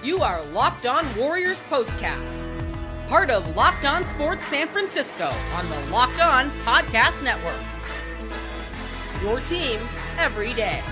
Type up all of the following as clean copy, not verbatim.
You are Locked On Warriors POSTCAST, part of Locked On Sports San Francisco on the Locked On Podcast Network. Your team every day.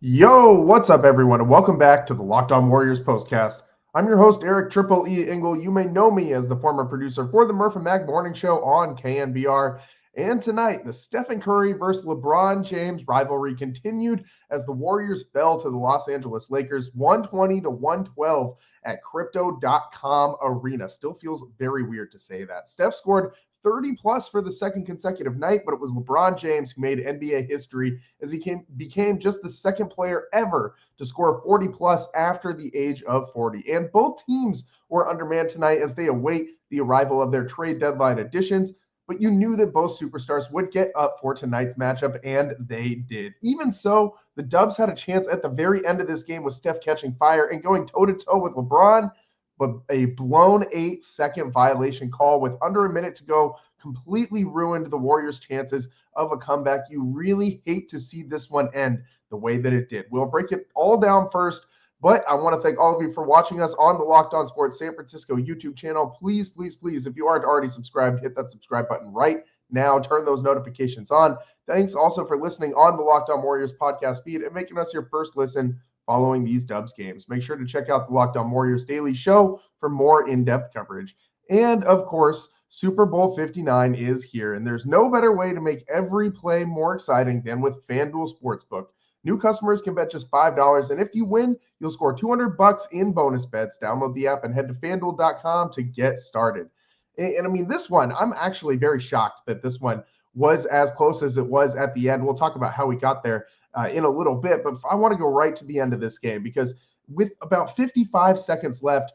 Yo, what's up, everyone, and welcome back to the Locked On Warriors POSTCAST. I'm your host, Eric Triple E Engel. You may know me as the former producer for the Murph and Mag Morning Show on KNBR. And tonight, the Stephen Curry versus LeBron James rivalry continued as the Warriors fell to the Los Angeles Lakers 120-112 at Crypto.com Arena. Still feels very weird to say that. Steph scored 30-plus for the second consecutive night, but it was LeBron James who made NBA history as he became just the second player ever to score 40-plus after the age of 40. And both teams were undermanned tonight as they await the arrival of their trade deadline additions. But you knew that both superstars would get up for tonight's matchup, and they did. Even so, the Dubs had a chance at the very end of this game with Steph catching fire and going toe-to-toe with LeBron, but a blown 8-second violation call with under a minute to go completely ruined the Warriors' chances of a comeback. You really hate to see this one end the way that it did. We'll break it all down first. But I want to thank all of you for watching us on the Locked On Sports San Francisco YouTube channel. Please, please, please, if you aren't already subscribed, hit that subscribe button right now. Turn those notifications on. Thanks also for listening on the Locked On Warriors podcast feed and making us your first listen following these Dubs games. Make sure to check out the Locked On Warriors Daily Show for more in-depth coverage. And, of course, Super Bowl 59 is here, and there's no better way to make every play more exciting than with FanDuel Sportsbook. New customers can bet just $5, and if you win, you'll score $200 in bonus bets. Download the app and head to FanDuel.com to get started. And I mean, this one, I'm actually very shocked that this one was as close as it was at the end. We'll talk about how we got there in a little bit, but I want to go right to the end of this game because with about 55 seconds left,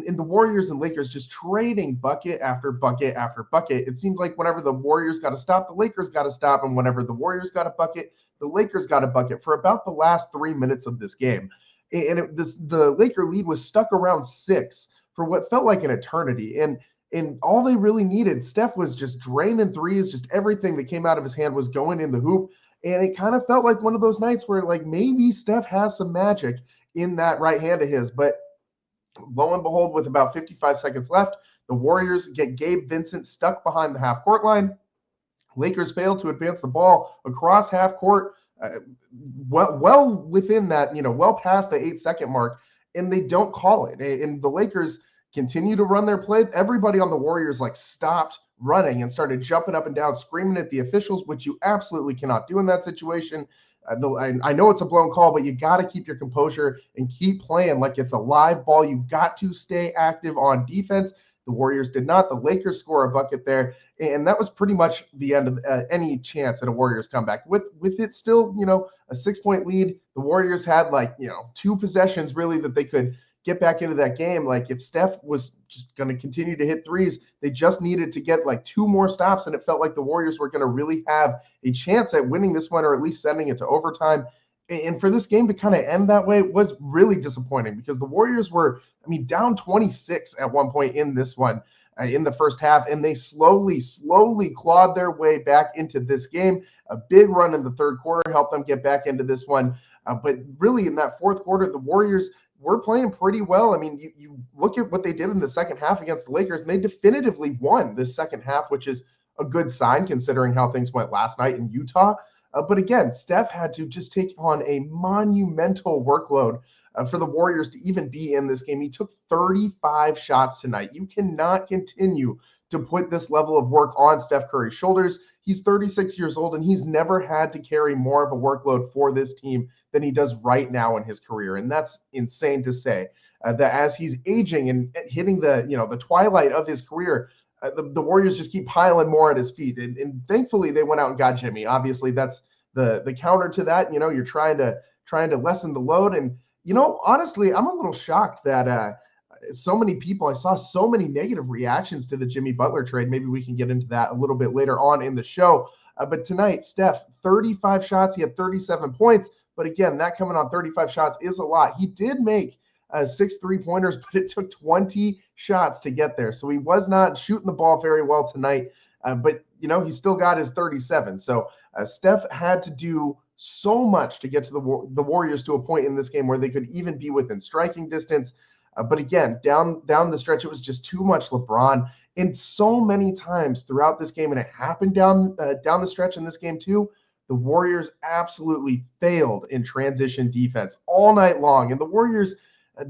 in the Warriors and Lakers just trading bucket after bucket after bucket, it seemed like whenever the Warriors got to stop, the Lakers got to stop, and whenever the Warriors got a bucket, the Lakers got a bucket for about the last 3 minutes of this game. And the Laker lead was stuck around 6 for what felt like an eternity. And all they really needed, Steph was just draining threes, just everything that came out of his hand was going in the hoop. And it kind of felt like one of those nights where like maybe Steph has some magic in that right hand of his. But lo and behold, with about 55 seconds left, the Warriors get Gabe Vincent stuck behind the half-court line. Lakers fail to advance the ball across half court, well within that, well past the 8-second mark, and they don't call it. And the Lakers continue to run their play. Everybody on the Warriors stopped running and started jumping up and down, screaming at the officials, which you absolutely cannot do in that situation. I know it's a blown call, but you got to keep your composure and keep playing like it's a live ball. You got to stay active on defense. The Warriors did not. The Lakers score a bucket there, and that was pretty much the end of any chance at a Warriors comeback. With it still, a 6-point lead, the Warriors had 2 possessions really that they could get back into that game. Like if Steph was just going to continue to hit threes, they just needed to get 2 more stops, and it felt like the Warriors were going to really have a chance at winning this one or at least sending it to overtime. And for this game to kind of end that way was really disappointing because the Warriors were, down 26 at one point in this one in the first half, and they slowly clawed their way back into this game. A big run in the third quarter helped them get back into this one. But really in that fourth quarter, the Warriors were playing pretty well. You look at what they did in the second half against the Lakers, and they definitively won this second half, which is a good sign considering how things went last night in Utah. But again, Steph had to just take on a monumental workload for the Warriors to even be in this game. He took 35 shots tonight. You cannot continue to put this level of work on Steph Curry's shoulders. He's 36 years old, and he's never had to carry more of a workload for this team than he does right now in his career. And that's insane to say that as he's aging and hitting the twilight of his career, the Warriors just keep piling more at his feet. And thankfully, they went out and got Jimmy. Obviously, that's the counter to that. You're trying to lessen the load. And, honestly, I'm a little shocked that so many people, I saw so many negative reactions to the Jimmy Butler trade. Maybe we can get into that a little bit later on in the show. But tonight, Steph, 35 shots. He had 37 points. But again, that coming on 35 shots is a lot. He did make 6 3-pointers, but it took 20 shots to get there. So he was not shooting the ball very well tonight. But he still got his 37. So Steph had to do so much to get to the Warriors to a point in this game where they could even be within striking distance. But again, down the stretch, it was just too much LeBron. And so many times throughout this game, and it happened down the stretch in this game too, the Warriors absolutely failed in transition defense all night long. And the Warriors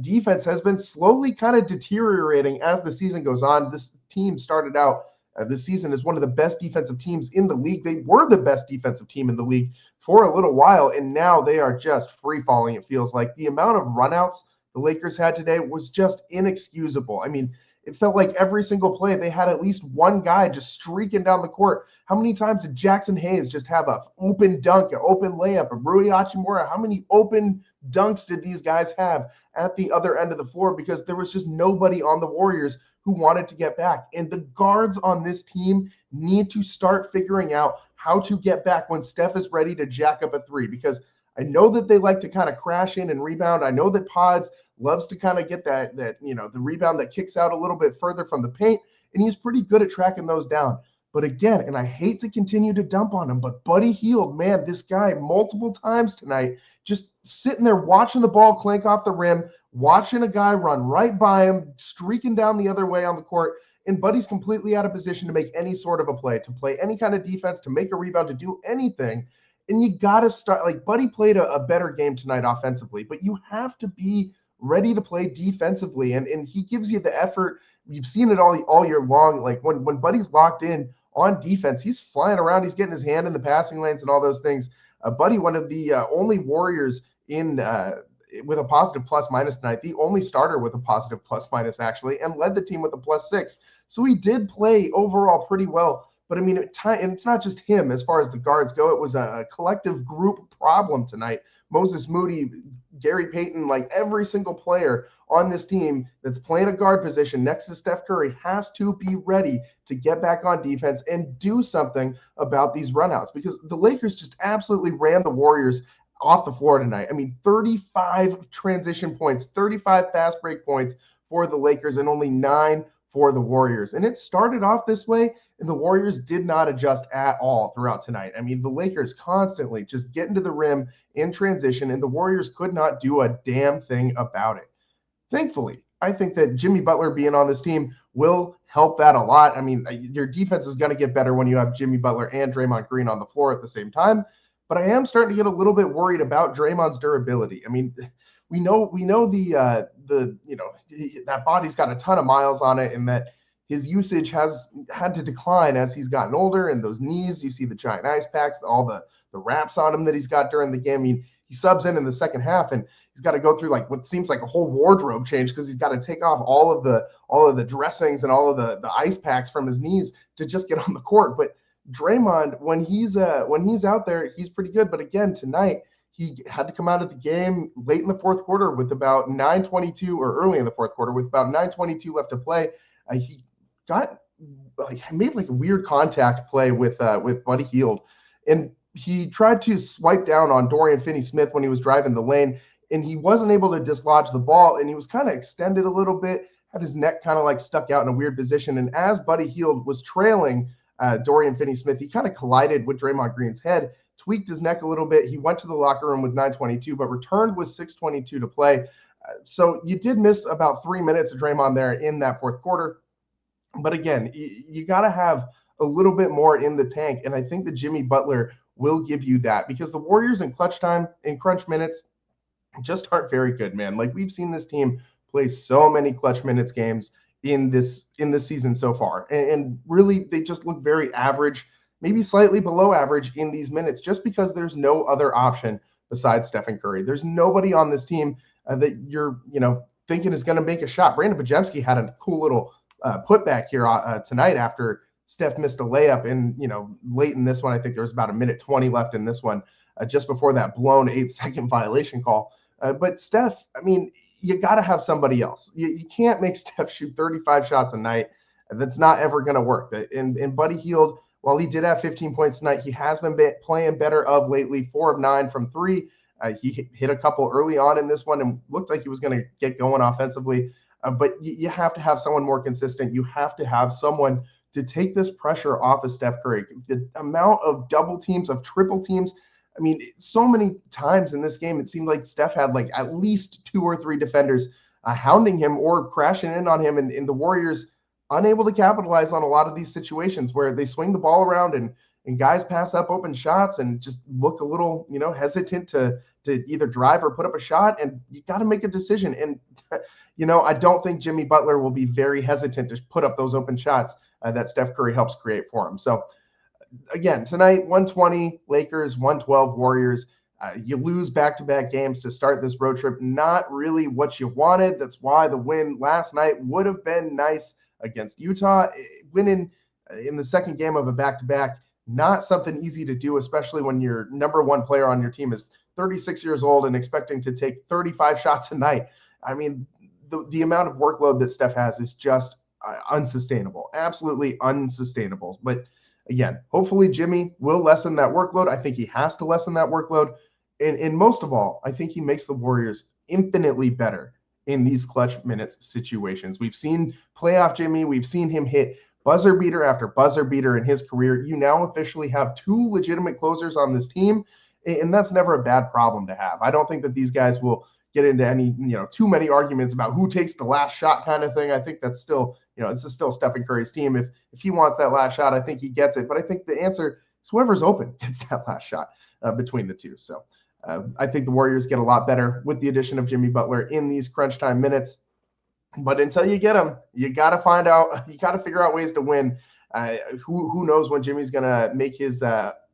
defense has been slowly kind of deteriorating as the season goes on. This team started out this season as one of the best defensive teams in the league. They were the best defensive team in the league for a little while, and now they are just free falling. It feels like the amount of runouts the Lakers had today was just inexcusable. I mean, it felt like every single play they had at least one guy just streaking down the court. How many times did Jackson Hayes just have an open dunk, an open layup, a Rui Hachimura? How many open dunks did these guys have at the other end of the floor? Because there was just nobody on the Warriors who wanted to get back. And the guards on this team need to start figuring out how to get back when Steph is ready to jack up a three, because I know that they like to kind of crash in and rebound. I know that Pods loves to kind of get that the rebound that kicks out a little bit further from the paint, and he's pretty good at tracking those down. But again, and I hate to continue to dump on him, but Buddy Hield, man, this guy multiple times tonight, just sitting there watching the ball clank off the rim, watching a guy run right by him, streaking down the other way on the court, and Buddy's completely out of position to make any sort of a play, to play any kind of defense, to make a rebound, to do anything. And you got to start, like, Buddy played a better game tonight offensively, but you have to be ready to play defensively. And he gives you the effort. You've seen it all year long. Like when Buddy's locked in on defense, he's flying around, he's getting his hand in the passing lanes and all those things. Buddy, one of the only Warriors in with a positive plus minus tonight, the only starter with a positive plus minus actually, and led the team with a +6. So he did play overall pretty well. But I mean, and it's not just him as far as the guards go. It was a collective group problem tonight. Moses Moody, Gary Payton, like every single player on this team that's playing a guard position next to Steph Curry has to be ready to get back on defense and do something about these runouts, because the Lakers just absolutely ran the Warriors off the floor tonight. I mean, 35 transition points, 35 fast break points for the Lakers, and only 9 for the Warriors. And it started off this way, and the Warriors did not adjust at all throughout tonight. I mean, the Lakers constantly just getting to the rim in transition, and the Warriors could not do a damn thing about it. Thankfully, I think that Jimmy Butler being on this team will help that a lot. I mean, your defense is going to get better when you have Jimmy Butler and Draymond Green on the floor at the same time. But I am starting to get a little bit worried about Draymond's durability. I mean, we know that body's got a ton of miles on it, and that his usage has had to decline as he's gotten older. And those knees, you see the giant ice packs, all the wraps on him that he's got during the game. I mean, he subs in the second half, and he's got to go through like what seems like a whole wardrobe change, because he's got to take off all of the dressings and all of the ice packs from his knees to just get on the court. But Draymond, when he's out there, he's pretty good. But again, tonight, he had to come out of the game late in the fourth quarter with about 9:22, or early in the fourth quarter with about 9:22 left to play. He made like a weird contact play with Buddy Hield, and he tried to swipe down on Dorian Finney-Smith when he was driving the lane, and he wasn't able to dislodge the ball, and he was kind of extended a little bit, had his neck kind of like stuck out in a weird position. And as Buddy Hield was trailing Dorian Finney-Smith, he kind of collided with Draymond Green's head, tweaked his neck a little bit. He went to the locker room with 9:22, but returned with 6:22 to play. So you did miss about 3 minutes of Draymond there in that fourth quarter. But again, you got to have a little bit more in the tank. And I think that Jimmy Butler will give you that, because the Warriors in clutch time, in crunch minutes, just aren't very good, man. Like, we've seen this team play so many clutch minutes games in this season so far. And really, they just look very average, maybe slightly below average in these minutes, just because there's no other option besides Stephen Curry. There's nobody on this team that you're, thinking is going to make a shot. Brandon Podziemski had a cool little putback here tonight after Steph missed a layup in, late in this one. I think there was about 1:20 left in this one, just before that blown 8-second violation call. But Steph, I mean, you got to have somebody else. You can't make Steph shoot 35 shots a night. That's not ever going to work. And Buddy Hield, while he did have 15 points tonight, he has been playing better of lately, 4 of 9 from 3. He hit a couple early on in this one and looked like he was going to get going offensively. But you have to have someone more consistent. You have to have someone to take this pressure off of Steph Curry. The amount of double teams, of triple teams, I mean, so many times in this game, it seemed like Steph had like at least 2 or 3 defenders hounding him or crashing in on him, and the Warriors unable to capitalize on a lot of these situations where they swing the ball around and guys pass up open shots and just look a little, hesitant to either drive or put up a shot, and you got to make a decision. And I don't think Jimmy Butler will be very hesitant to put up those open shots that Steph Curry helps create for him. So again, tonight, 120 Lakers, 112 Warriors. You lose back-to-back games to start this road trip. Not really what you wanted. That's why the win last night would have been nice against Utah. Winning in the second game of a back-to-back, not something easy to do, especially when your number one player on your team is 36 years old and expecting to take 35 shots a night. I mean, the amount of workload that Steph has is just unsustainable, absolutely unsustainable. But again, hopefully Jimmy will lessen that workload. I think he has to lessen that workload. And most of all, I think he makes the Warriors infinitely better in these clutch minutes situations. We've seen playoff Jimmy. We've seen him hit buzzer beater after buzzer beater in his career. You now officially have 2 legitimate closers on this team, and that's never a bad problem to have. I don't think that these guys will get into any, too many arguments about who takes the last shot kind of thing. I think that's still, it's still Stephen Curry's team. If he wants that last shot, I think he gets it. But I think the answer is whoever's open gets that last shot between the two. So I think the Warriors get a lot better with the addition of Jimmy Butler in these crunch time minutes. But until you get him, you got to find out, you got to figure out ways to win. Who knows when Jimmy's going to make his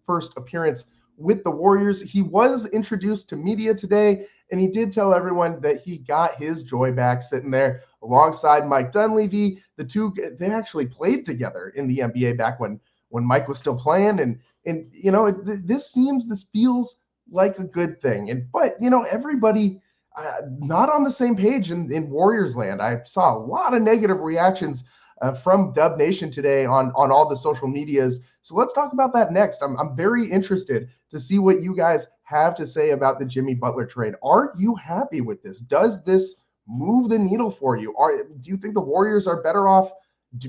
first appearance with the Warriors. He was introduced to media today, and he did tell everyone that he got his joy back sitting there alongside Mike Dunleavy. The two, they actually played together in the NBA back when Mike was still playing. And this feels like a good thing. But everybody not on the same page in Warriors land. I saw a lot of negative reactions from Dub Nation today on all the social medias. So let's talk about that next. I'm very interested to see what you guys have to say about the Jimmy Butler trade. Are you happy with this? Does this move the needle for you? Do you think the Warriors are better off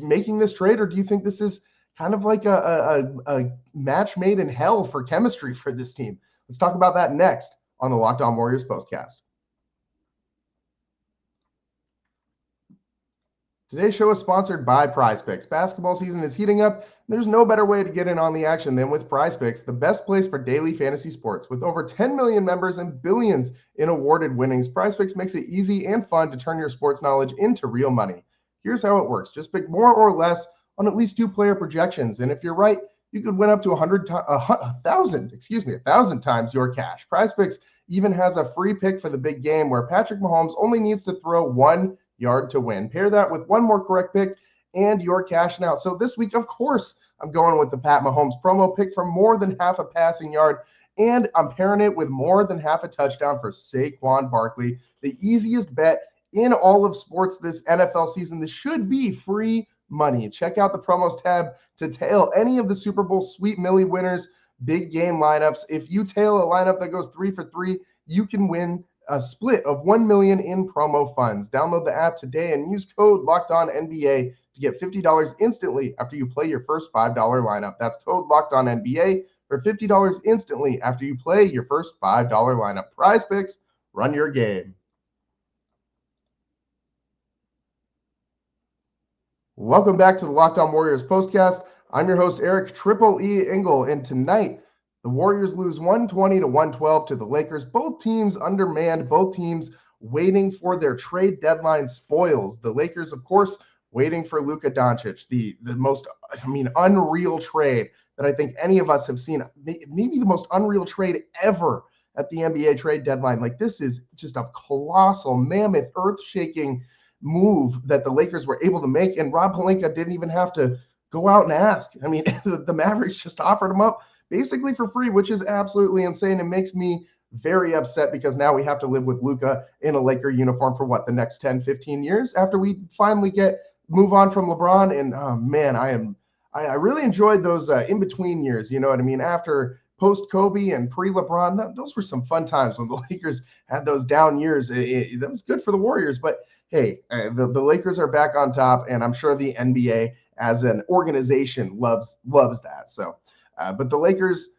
making this trade, or do you think this is kind of like a match made in hell for chemistry for this team? Let's talk about that next on the Locked On Warriors postcast. Today's show is sponsored by PrizePicks. Basketball season is heating up. There's no better way to get in on the action than with PrizePicks, the best place for daily fantasy sports. With over 10 million members and billions in awarded winnings, PrizePicks makes it easy and fun to turn your sports knowledge into real money. Here's how it works. Just pick more or less on at least 2 player projections. And if you're right, you could win up to 1,000 times your cash. PrizePicks even has a free pick for the big game where Patrick Mahomes only needs to throw 1 yard to win. Pair that with 1 more correct pick and you're cashing out. So this week, of course, I'm going with the Pat Mahomes promo pick for more than half a passing yard, and I'm pairing it with more than half a touchdown for Saquon Barkley. The easiest bet in all of sports this NFL season. This should be free money. Check out the promos tab to tail any of the Super Bowl Sweet Millie winners, big game lineups. If you tail a lineup that goes 3 for 3, you can win a split of $1 million in promo funds. Download the app today and use code LOCKEDONNBA to get $50 instantly after you play your first $5 lineup. That's code LOCKEDONNBA for $50 instantly after you play your first $5 lineup. PrizePicks, run your game. Welcome back to the Locked On Warriors postcast. I'm your host, Eric Triple E Engel, and tonight the Warriors lose 120-112 to the Lakers. Both teams undermanned, both teams waiting for their trade deadline spoils. The Lakers, of course, waiting for Luka Doncic, the most, unreal trade that I think any of us have seen. Maybe the most unreal trade ever at the NBA trade deadline. Like, this is just a colossal, mammoth, earth-shaking move that the Lakers were able to make, and Rob Pelinka didn't even have to go out and ask. I mean, the Mavericks just offered him up basically for free, which is absolutely insane. It makes me very upset because now we have to live with Luka in a Laker uniform for the next 10, 15 years after we finally move on from LeBron. And oh man, I really enjoyed those in-between years. You know what I mean? After post-Kobe and pre-LeBron, those were some fun times when the Lakers had those down years. That was good for the Warriors. But hey, the Lakers are back on top, and I'm sure the NBA as an organization loves that. So, but the Lakers,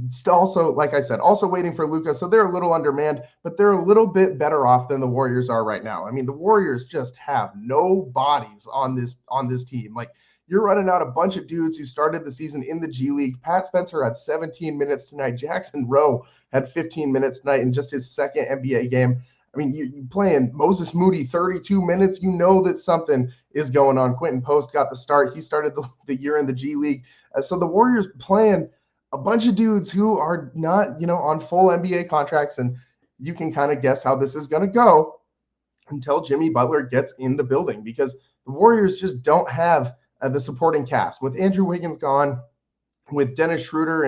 still also, like I said, also waiting for Luka. So they're a little undermanned, but they're a little bit better off than the Warriors are right now. I mean, the Warriors just have no bodies on this team. Like, you're running out a bunch of dudes who started the season in the G League. Pat Spencer had 17 minutes tonight. Jackson Rowe had 15 minutes tonight in just his second NBA game. I mean, you playing Moses Moody 32 minutes, you know that something is going on. Quentin Post got the start. He started the year in the G League. So the Warriors playing a bunch of dudes who are not, on full NBA contracts, and you can kind of guess how this is going to go until Jimmy Butler gets in the building, because the Warriors just don't have the supporting cast. With Andrew Wiggins gone, with Dennis Schroeder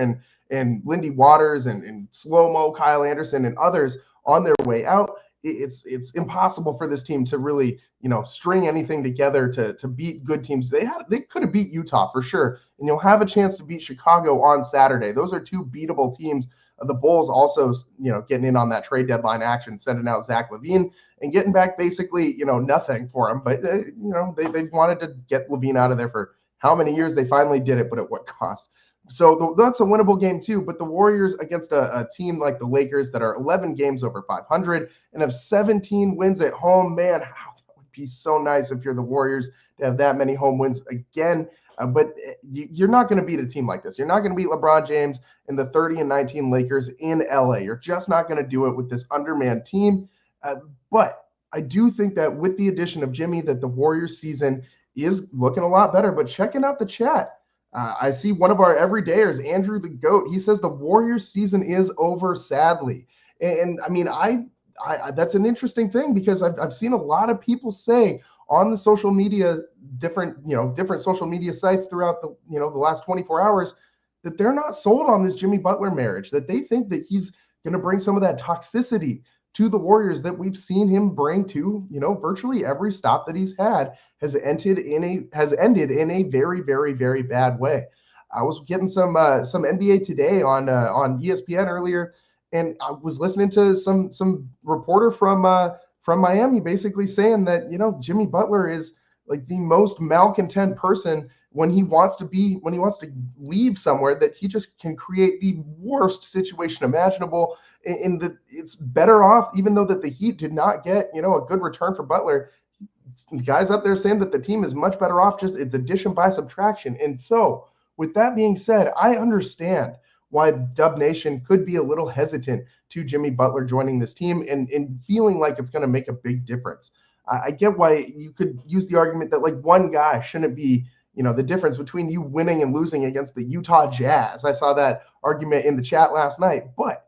and Lindy Waters and Slow-Mo Kyle Anderson and others on their way out, it's impossible for this team to really, string anything together to beat good teams. They could have beat Utah for sure, and you'll have a chance to beat Chicago on Saturday. Those are two beatable teams. The Bulls also, getting in on that trade deadline action, sending out Zach LaVine and getting back basically, nothing for him. But, they wanted to get LaVine out of there for how many years? They finally did it, but at what cost? So that's a winnable game too. But the Warriors against a team like the Lakers that are 11 games over 500 and have 17 wins at home, man, how that would be so nice if you're the Warriors to have that many home wins again. But you're not going to beat a team like this. You're not going to beat LeBron James and the 30-19 Lakers in LA. You're just not going to do it with this undermanned team. But I do think that with the addition of Jimmy, that the Warriors season is looking a lot better. But checking out the chat, I see one of our everydayers, Andrew the GOAT. He says the Warriors season is over, sadly. And I mean, I that's an interesting thing, because I've seen a lot of people say on the social media, different social media sites throughout the last 24 hours, that they're not sold on this Jimmy Butler marriage, that they think that he's going to bring some of that toxicity to the Warriors that we've seen him bring to, virtually every stop that he's had has ended in a very, very, very bad way. I was getting some NBA Today on ESPN earlier, and I was listening to some reporter from Miami basically saying that, Jimmy Butler is like the most malcontent person when he wants to leave somewhere, that he just can create the worst situation imaginable. And that it's better off, even though that the Heat did not get, a good return for Butler. The guys up there saying that the team is much better off, just it's addition by subtraction. And so with that being said, I understand why Dub Nation could be a little hesitant to Jimmy Butler joining this team and feeling like it's going to make a big difference. I get why you could use the argument that like one guy shouldn't be, the difference between you winning and losing against the Utah Jazz. I saw that argument in the chat last night, but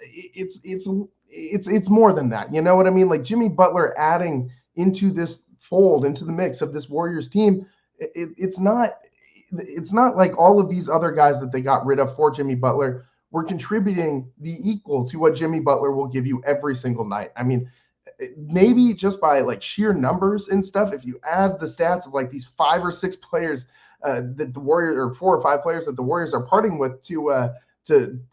it's more than that. You know what I mean? Like Jimmy Butler adding into this fold, into the mix of this Warriors team, it's not like all of these other guys that they got rid of for Jimmy Butler were contributing the equal to what Jimmy Butler will give you every single night. I mean, maybe just by like sheer numbers and stuff, if you add the stats of like these 5 or 6 players that the Warriors, or 4 or 5 players that the Warriors are parting with to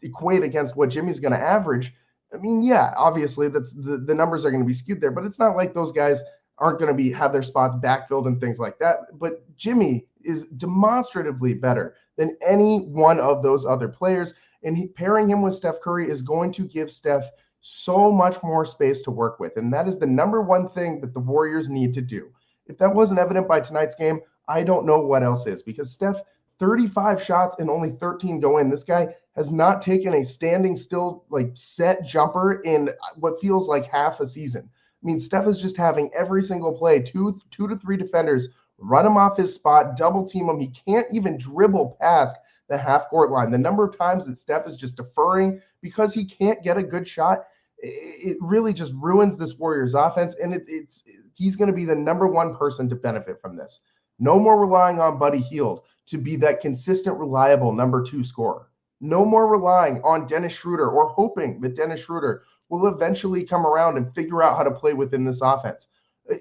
equate against what Jimmy's going to average, I mean, yeah, obviously that's the numbers are going to be skewed there, but it's not like those guys aren't going to have their spots backfilled and things like that. But Jimmy is demonstratively better than any one of those other players, and pairing him with Steph Curry is going to give Steph so much more space to work with. And that is the number one thing that the Warriors need to do. If that wasn't evident by tonight's game, I don't know what else is, because Steph, 35 shots and only 13 go in. This guy has not taken a standing still, like set jumper in what feels like half a season. I mean, Steph is just having every single play, two to three defenders run him off his spot, double team him. He can't even dribble past the half court line. The number of times that Steph is just deferring because he can't get a good shot, it really just ruins this Warriors offense. And he's going to be the number one person to benefit from this. No more relying on Buddy Hield to be that consistent, reliable number 2 scorer. No more relying on Dennis Schroeder or hoping that Dennis Schroeder will eventually come around and figure out how to play within this offense.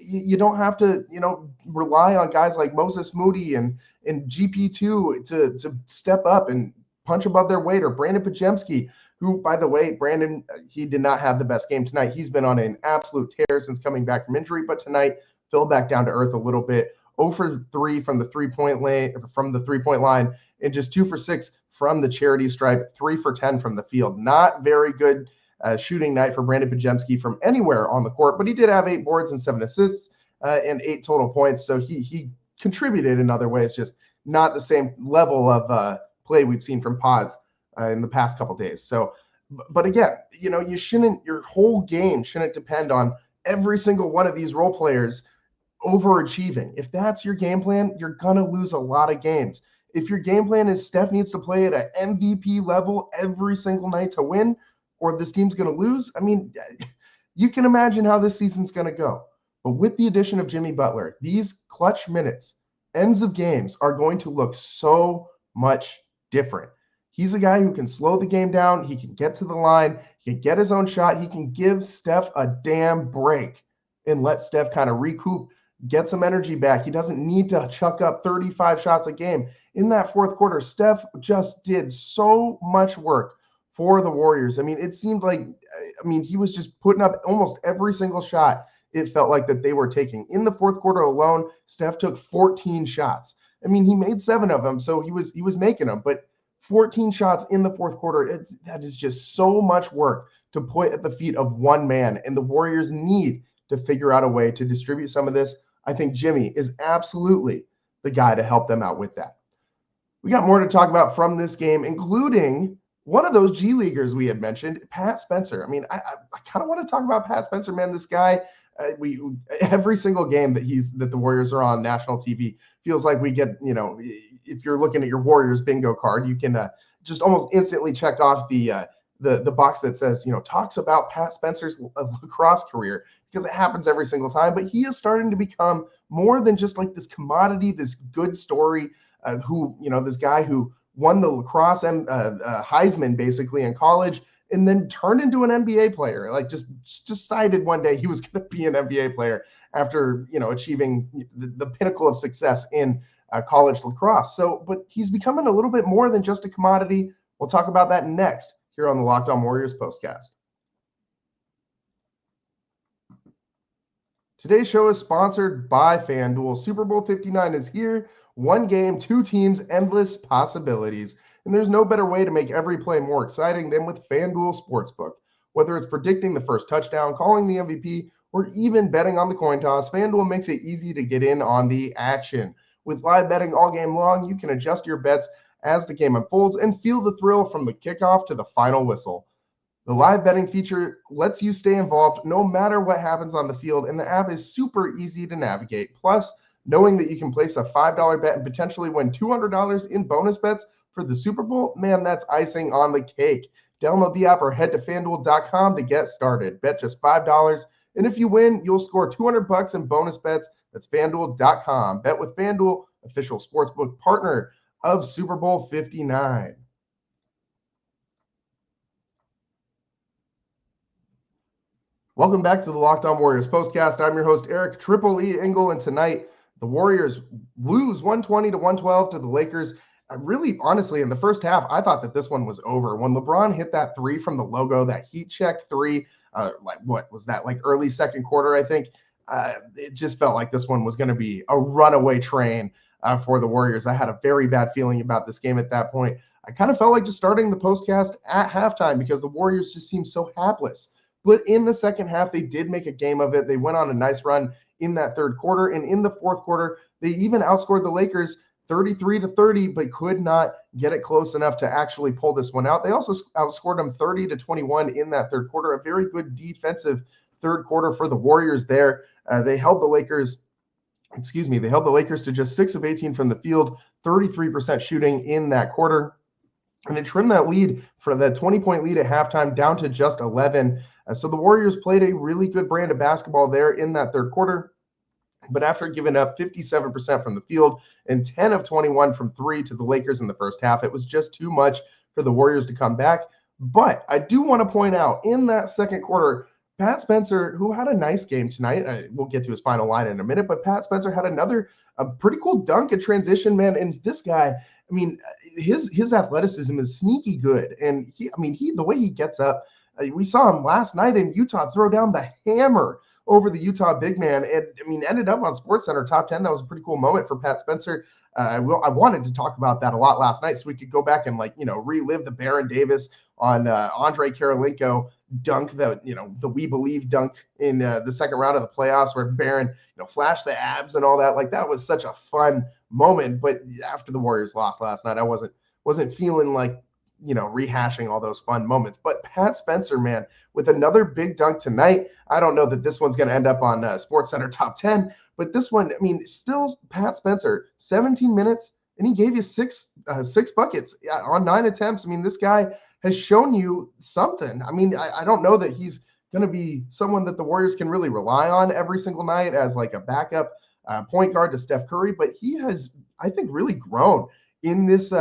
You don't have to, rely on guys like Moses Moody and GP2 to step up and punch above their weight, or Brandon Pajemski, who, by the way, Brandon, he did not have the best game tonight. He's been on an absolute tear since coming back from injury, but tonight fell back down to earth a little bit. 0 for 3 from the 3-point line, and just 2 for 6 from the charity stripe, 3 for 10 from the field. Not very good shooting night for Brandon Podziemski from anywhere on the court, but he did have 8 boards and 7 assists and 8 total points. So he contributed in other ways, just not the same level of play we've seen from Pods in the past couple days. So, but again, your whole game shouldn't depend on every single one of these role players overachieving. If that's your game plan, you're going to lose a lot of games. If your game plan is Steph needs to play at an MVP level every single night to win, or this team's going to lose, I mean, you can imagine how this season's going to go. But with the addition of Jimmy Butler, these clutch minutes, ends of games are going to look so much different. He's a guy who can slow the game down. He can get to the line. He can get his own shot. He can give Steph a damn break and let Steph kind of recoup, get some energy back. He doesn't need to chuck up 35 shots a game. In that fourth quarter, Steph just did so much work for the Warriors. I mean, it seemed like, he was just putting up almost every single shot it felt like that they were taking. In the fourth quarter alone, Steph took 14 shots. I mean, he made 7 of them, so he was making them, but 14 shots in the fourth quarter, that is just so much work to put at the feet of one man, and the Warriors need to figure out a way to distribute some of this. I think Jimmy is absolutely the guy to help them out with that. We got more to talk about from this game, including one of those G Leaguers we had mentioned, Pat Spencer. I mean, I kind of want to talk about Pat Spencer, man. This guy, every single game that the Warriors are on national TV feels like we get, if you're looking at your Warriors bingo card, you can just almost instantly check off the box that says, talks about Pat Spencer's lacrosse career, because it happens every single time. But he is starting to become more than just like this commodity, this good story, this guy who won the lacrosse Heisman basically in college, and then turned into an NBA player. Like just decided one day he was going to be an NBA player after, achieving the pinnacle of success in college lacrosse. So, but he's becoming a little bit more than just a commodity. We'll talk about that next here on the Locked On Warriors postcast. Today's show is sponsored by FanDuel. Super Bowl 59 is here. 1 game, 2 teams, endless possibilities. And there's no better way to make every play more exciting than with FanDuel Sportsbook. Whether it's predicting the first touchdown, calling the MVP, or even betting on the coin toss, FanDuel makes it easy to get in on the action. With live betting all game long, you can adjust your bets as the game unfolds and feel the thrill from the kickoff to the final whistle. The live betting feature lets you stay involved no matter what happens on the field, and the app is super easy to navigate. Plus, knowing that you can place a $5 bet and potentially win $200 in bonus bets for the Super Bowl, man, that's icing on the cake. Download the app or head to FanDuel.com to get started. Bet just $5, and if you win, you'll score $200 in bonus bets. That's FanDuel.com. Bet with FanDuel, official sportsbook partner of Super Bowl 59. Welcome back to the Locked On Warriors postcast. I'm your host, Eric Triple E Engel, and tonight the Warriors lose 120-112 to the Lakers. Really, honestly, in the first half, I thought that this one was over. When LeBron hit that 3 from the logo, that heat check 3, what was that, like early second quarter, I think, it just felt like this one was going to be a runaway train for the Warriors. I had a very bad feeling about this game at that point. I kind of felt like just starting the postcast at halftime because the Warriors just seemed so hapless. But in the second half, they did make a game of it. They went on a nice run in that third quarter. And in the fourth quarter, they even outscored the Lakers 33-30, but could not get it close enough to actually pull this one out. They also outscored them 30-21 in that third quarter. A very good defensive third quarter for the Warriors there. They held the Lakers to just 6 of 18 from the field, 33% shooting in that quarter. And it trimmed that lead from that 20-point lead at halftime down to just 11. So the Warriors played a really good brand of basketball there in that third quarter. But after giving up 57% from the field and 10 of 21 from 3 to the Lakers in the first half, it was just too much for the Warriors to come back. But I do want to point out in that second quarter, Pat Spencer, who had a nice game tonight, we'll get to his final line in a minute, but Pat Spencer had a pretty cool dunk at transition, man. And this guy, I mean, his athleticism is sneaky good. And the way he gets up, we saw him last night in Utah throw down the hammer over the Utah big man. And I mean, ended up on SportsCenter top 10. That was a pretty cool moment for Pat Spencer. I wanted to talk about that a lot last night, so we could go back and relive the Baron Davis on Andre Karolinko dunk, the We Believe dunk in the second round of the playoffs, where Baron flashed the abs and all that. Like, that was such a fun moment. But after the Warriors lost last night, I wasn't feeling like rehashing all those fun moments. But Pat Spencer, man, with another big dunk tonight. I don't know that this one's going to end up on SportsCenter top 10, but this one, I mean, still Pat Spencer, 17 minutes, and he gave you six buckets on 9 attempts. I mean, this guy has shown you something. I mean, I don't know that he's going to be someone that the Warriors can really rely on every single night as like a backup point guard to Steph Curry, but he has, I think, really grown in this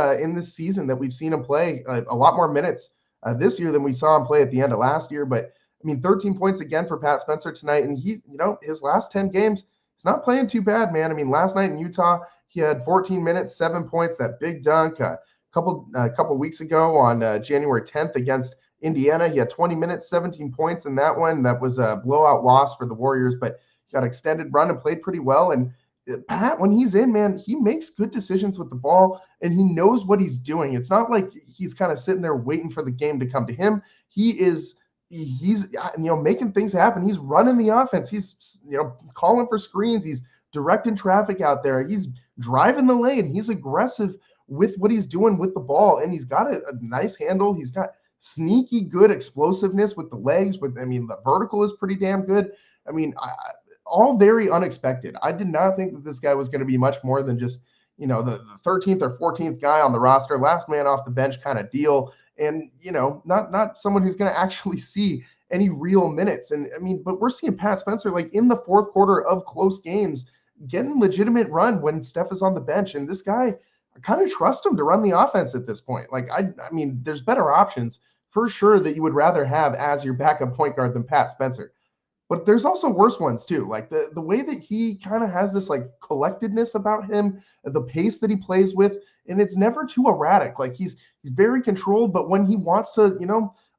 season that we've seen him play a lot more minutes this year than we saw him play at the end of last year. But I mean, 13 points again for Pat Spencer tonight, and he, his last 10 games, he's not playing too bad, man. I mean, last night in Utah, he had 14 minutes, 7 points, that big dunk. A couple weeks ago on January 10th against Indiana, he had 20 minutes, 17 points in that one. That was a blowout loss for the Warriors, but he got an extended run and played pretty well. And Pat, when he's in, man, he makes good decisions with the ball, and he knows what he's doing. It's not like he's kind of sitting there waiting for the game to come to him. He's making things happen. He's running the offense. He's calling for screens. He's directing traffic out there. He's driving the lane. He's aggressive with what he's doing with the ball, and he's got a nice handle. He's got sneaky good explosiveness with the legs. The vertical is pretty damn good. I mean, all very unexpected. I did not think that this guy was going to be much more than just, the 13th or 14th guy on the roster, last man off the bench kind of deal. And, not someone who's going to actually see any real minutes. And I mean, but we're seeing Pat Spencer, like, in the fourth quarter of close games, getting legitimate run when Steph is on the bench. And this guy, I kind of trust him to run the offense at this point. Like, I mean, there's better options for sure that you would rather have as your backup point guard than Pat Spencer. But there's also worse ones too. Like the way that he kind of has this like collectedness about him, the pace that he plays with, and it's never too erratic. Like he's very controlled, but when he wants to,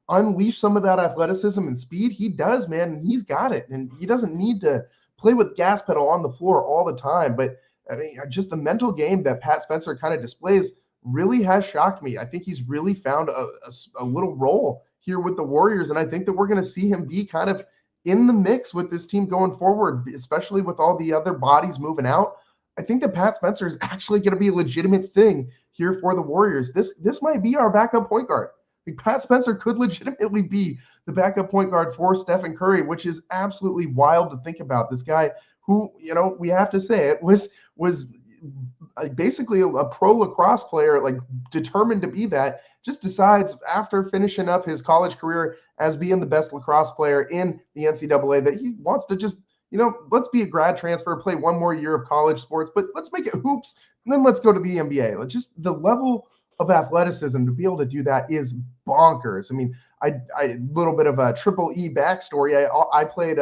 unleash some of that athleticism and speed, he does, man, and he's got it. And he doesn't need to play with gas pedal on the floor all the time. But I mean, just the mental game that Pat Spencer kind of displays really has shocked me. I think he's really found a little role here with the Warriors, and I think that we're going to see him be kind of in the mix with this team going forward, especially with all the other bodies moving out. I think that Pat Spencer is actually going to be a legitimate thing here for the Warriors. This might be our backup point guard. Like, Pat Spencer could legitimately be the backup point guard for Stephen Curry, which is absolutely wild to think about. This guy who, we have to say it, was basically a pro lacrosse player, like determined to be that, just decides after finishing up his college career as being the best lacrosse player in the NCAA that he wants to just, let's be a grad transfer, play one more year of college sports, but let's make it hoops, and then let's go to the NBA. Like, just the level of athleticism to be able to do that is bonkers. I mean, I little bit of a triple E backstory. I played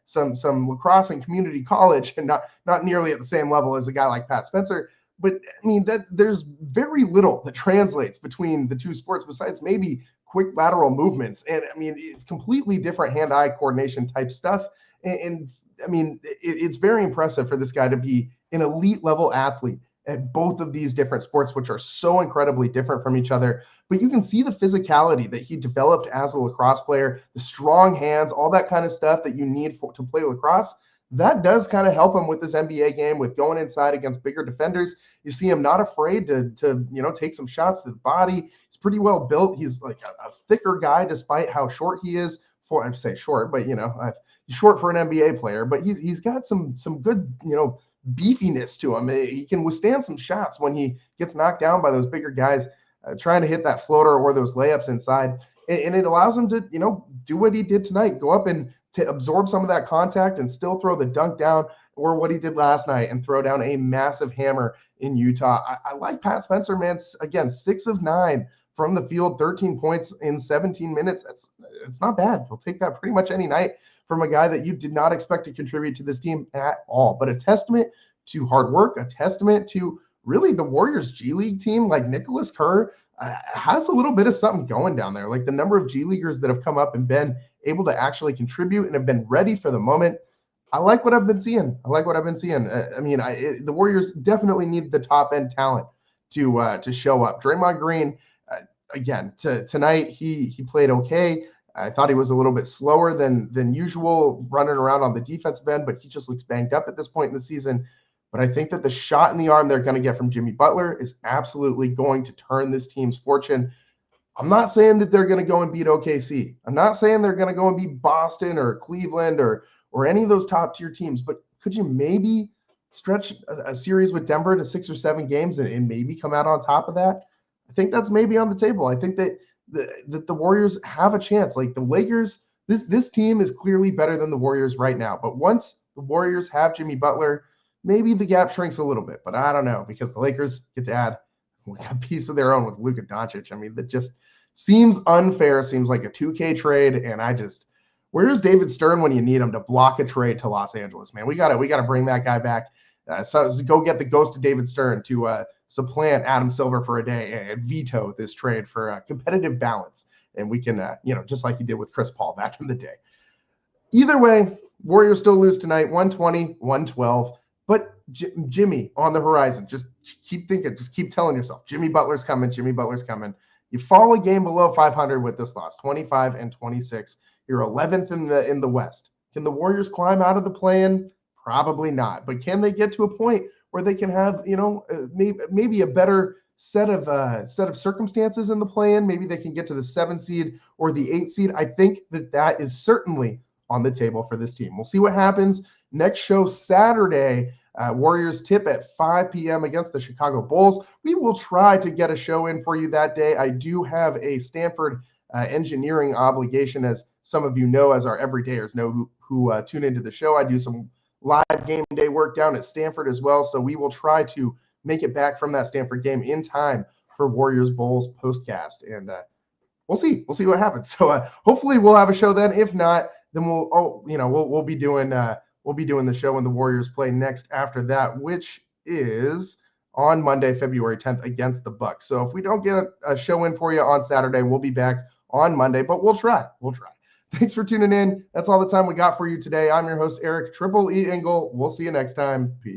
some lacrosse in community college, and not nearly at the same level as a guy like Pat Spencer. But I mean, that there's very little that translates between the two sports besides maybe quick lateral movements. And I mean, it's completely different hand-eye coordination type stuff. And I mean, it's very impressive for this guy to be an elite level athlete at both of these different sports, which are so incredibly different from each other. But you can see the physicality that he developed as a lacrosse player, the strong hands, all that kind of stuff that you need to play lacrosse. That does kind of help him with this NBA game, with going inside against bigger defenders. You see him not afraid to take some shots to the body. He's pretty well built. He's like a thicker guy, despite how short he is. I say short, but he's short for an NBA player. But he's got some good beefiness to him. He can withstand some shots when he gets knocked down by those bigger guys trying to hit that floater or those layups inside. And it allows him to do what he did tonight, go up and to absorb some of that contact and still throw the dunk down, or what he did last night and throw down a massive hammer in Utah. I like Pat Spencer, man. Again, 6 of 9 from the field, 13 points in 17 minutes. It's not bad. You'll take that pretty much any night from a guy that you did not expect to contribute to this team at all. But a testament to hard work, a testament to really the Warriors G League team. Like, Nicholas Kerr has a little bit of something going down there. Like, the number of G Leaguers that have come up and been able to actually contribute and have been ready for the moment. I like what I've been seeing. I mean, the Warriors definitely need the top end talent to show up. Draymond Green, again, tonight he played okay. I thought he was a little bit slower than usual running around on the defensive end, but he just looks banged up at this point in the season. But I think that the shot in the arm they're going to get from Jimmy Butler is absolutely going to turn this team's fortune. I'm not saying that they're going to go and beat OKC. I'm not saying they're going to go and beat Boston or Cleveland or any of those top tier teams, but could you maybe stretch a series with Denver to 6 or 7 games and maybe come out on top of that? I think that's maybe on the table. I think that the Warriors have a chance. Like the Lakers, this team is clearly better than the Warriors right now. But once the Warriors have Jimmy Butler, maybe the gap shrinks a little bit. But I don't know, because the Lakers get to add a piece of their own with Luka Doncic. I mean, that just seems unfair. Seems like a 2K trade, and where's David Stern when you need him to block a trade to Los Angeles, man? We gotta bring that guy back. So go get the ghost of David Stern to supplant Adam Silver for a day and veto this trade for competitive balance. And we can, just like he did with Chris Paul back in the day. Either way, Warriors still lose tonight, 120-112. But Jimmy on the horizon. Just keep thinking. Just keep telling yourself, Jimmy Butler's coming. Jimmy Butler's coming. You fall a game below 500 with this loss, 25-26. You're 11th in the West. Can the Warriors climb out of the play-in? Probably not. But can they get to a point where they can have, maybe a better set of circumstances in the play-in? Maybe they can get to the 7 seed or the 8 seed. I think that is certainly on the table for this team. We'll see what happens. Next show Saturday, Warriors tip at 5 p.m. against the Chicago Bulls. We will try to get a show in for you that day. I do have a Stanford engineering obligation, as some of you know, as our everydayers know who tune into the show. I do some live game day work down at Stanford as well. So we will try to make it back from that Stanford game in time for Warriors Bulls postcast. And we'll see what happens. So hopefully we'll have a show then. If not, then we'll be doing the show when the Warriors play next after that, which is on Monday, February 10th against the Bucks. So if we don't get a show in for you on Saturday, we'll be back on Monday, but we'll try. Thanks for tuning in. That's all the time we got for you today. I'm your host, Eric Triple E Engel. We'll see you next time. Peace.